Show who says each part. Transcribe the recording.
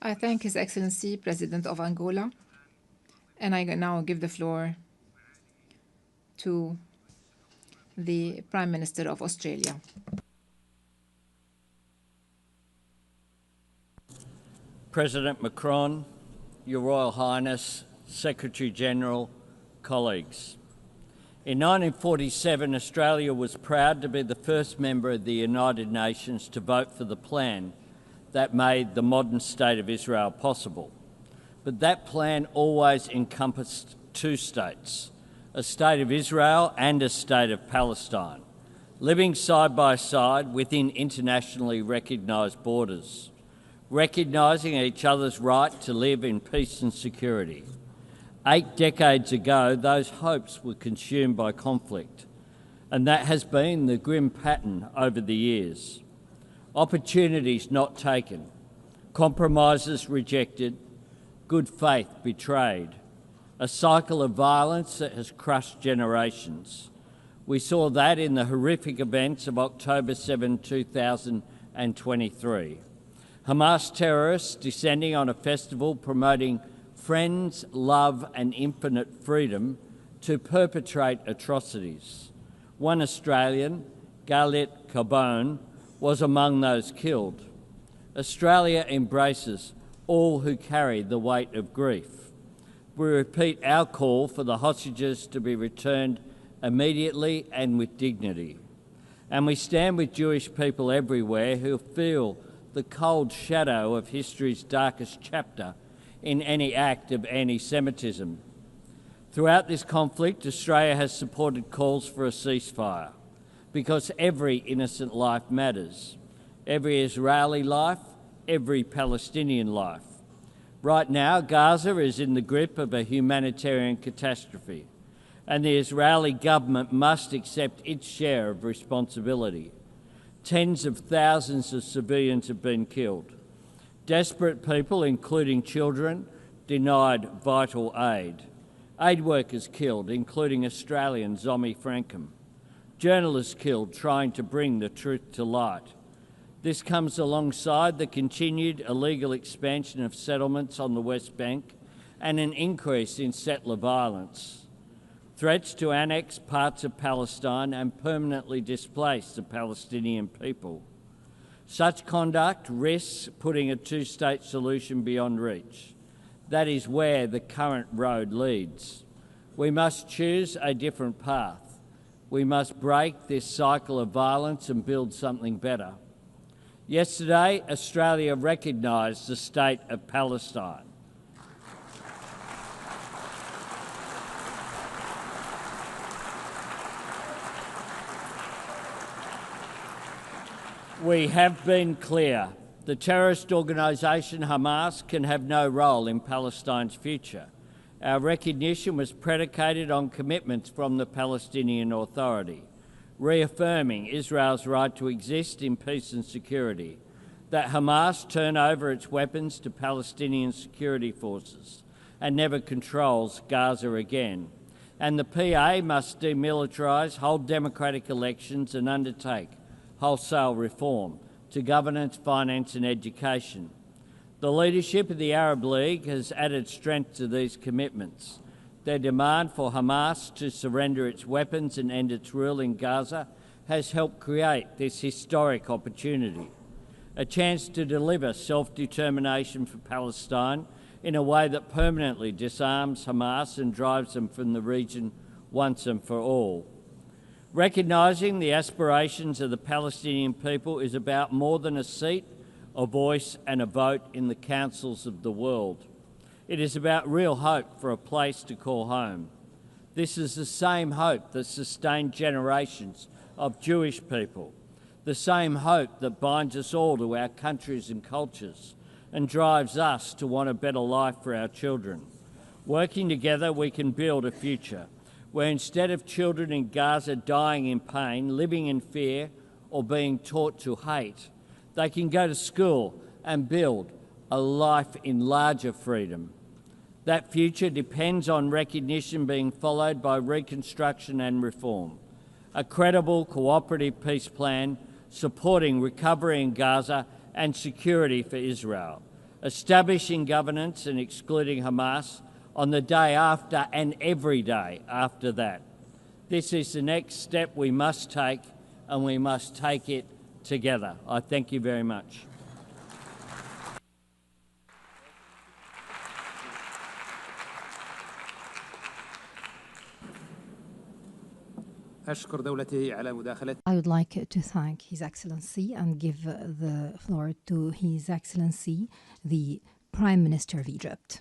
Speaker 1: I thank His Excellency, President of Angola, and I now give the floor to the Prime Minister of Australia.
Speaker 2: President Macron, Your Royal Highness, Secretary-General, colleagues. In 1947, Australia was proud to be the first member of the United Nations to vote for the plan that made the modern state of Israel possible. But that plan always encompassed two states, a state of Israel and a state of Palestine, living side by side within internationally recognised borders, recognising each other's right to live in peace and security. 8 decades ago, those hopes were consumed by conflict, and that has been the grim pattern over the years. Opportunities not taken, compromises rejected, good faith betrayed, a cycle of violence that has crushed generations. We saw that in the horrific events of October 7, 2023. Hamas terrorists descending on a festival promoting friends, love and infinite freedom to perpetrate atrocities. One Australian, Galit Carbone, was among those killed. Australia embraces all who carry the weight of grief. We repeat our call for the hostages to be returned immediately and with dignity. And we stand with Jewish people everywhere who feel the cold shadow of history's darkest chapter in any act of anti-Semitism. Throughout this conflict, Australia has supported calls for a ceasefire because every innocent life matters. Every Israeli life, every Palestinian life. Right now, Gaza is in the grip of a humanitarian catastrophe, and the Israeli government must accept its share of responsibility. Tens of thousands of civilians have been killed. Desperate people, including children, denied vital aid. Aid workers killed, including Australian Zomi Frankham. Journalists killed trying to bring the truth to light. This comes alongside the continued illegal expansion of settlements on the West Bank and an increase in settler violence. Threats to annex parts of Palestine and permanently displace the Palestinian people. Such conduct risks putting a two-state solution beyond reach. That is where the current road leads. We must choose a different path. We must break this cycle of violence and build something better. Yesterday, Australia recognised the state of Palestine. We have been clear. The terrorist organisation Hamas can have no role in Palestine's future. Our recognition was predicated on commitments from the Palestinian Authority, reaffirming Israel's right to exist in peace and security, that Hamas turn over its weapons to Palestinian security forces and never controls Gaza again, and the PA must demilitarise, hold democratic elections and undertake wholesale reform to governance, finance and education. The leadership of the Arab League has added strength to these commitments. Their demand for Hamas to surrender its weapons and end its rule in Gaza has helped create this historic opportunity, a chance to deliver self-determination for Palestine in a way that permanently disarms Hamas and drives them from the region once and for all. Recognising the aspirations of the Palestinian people is about more than a seat, a voice and a vote in the councils of the world. It is about real hope for a place to call home. This is the same hope that sustained generations of Jewish people, the same hope that binds us all to our countries and cultures and drives us to want a better life for our children. Working together, we can build a future where instead of children in Gaza dying in pain, living in fear or being taught to hate, they can go to school and build a life in larger freedom. That future depends on recognition being followed by reconstruction and reform, a credible cooperative peace plan supporting recovery in Gaza and security for Israel, establishing governance and excluding Hamas on the day after and every day after that. This is the next step we must take, and we must take it together. I thank you very much.
Speaker 3: I would like to thank His Excellency and give the floor to His Excellency, the Prime Minister of Egypt.